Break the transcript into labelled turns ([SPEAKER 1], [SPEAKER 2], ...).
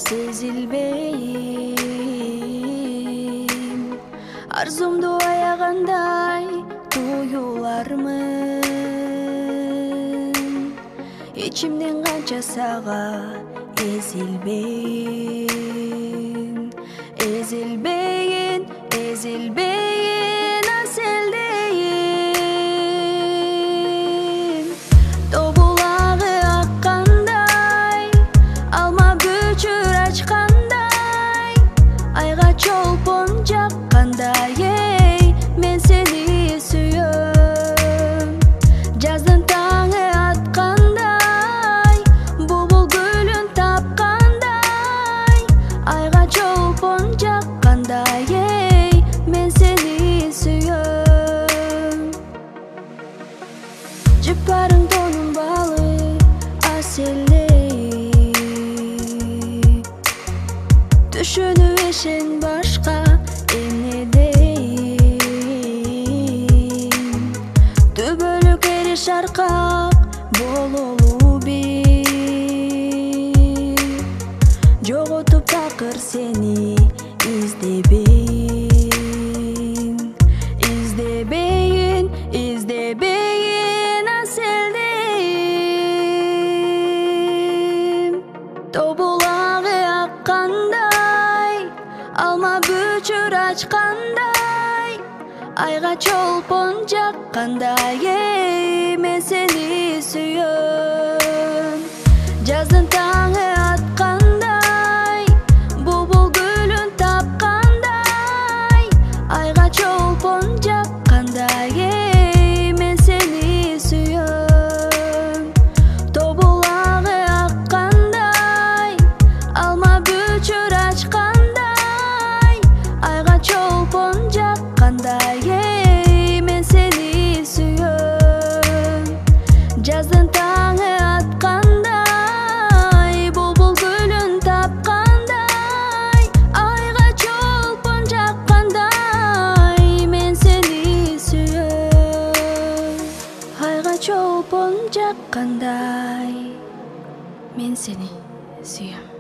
[SPEAKER 1] сезилбейм. Арзумду аягандай туюлармын, ичимден канча сага ezilbeyin, ezilbeyin, ezilbeyin aseldeyim. Dobulağı akkanday, alma büçür açkanday, ayga çolpon jakkanday, ey men seni suyum. Жаздын таңы аткандай, бубул гүлүн тапкандай, айга чолпон жаккандай, эй мен сени сүйөм. Жыпарың тонун балы аселдей, түшүнү эшен башка эмнедейм. Түбөлүк эри шаркак бололу бир, жоготуп такыр сени издебейин, издебейин, издебейин аселдейм. Тобулагы аккандай, алма büçür açкандай, айга чолпон жаккандай, эй мен сени сүйөм. Жаздын таңы аткандай, бубул гүлүн тапкандай, айга чолпон жаккандай, эй мен сени сүйөм. Тобулагы аккандай, алма büçür açкандай, айга чолпон жаккандай, эй мен сени сүйөм. Жаздын таңы аткандай, бубул гүлүн тапкандай, айга чолпон жаккандай, мен сени сүйөм. Айга чолпон жаккандай, мен сени сүйөм.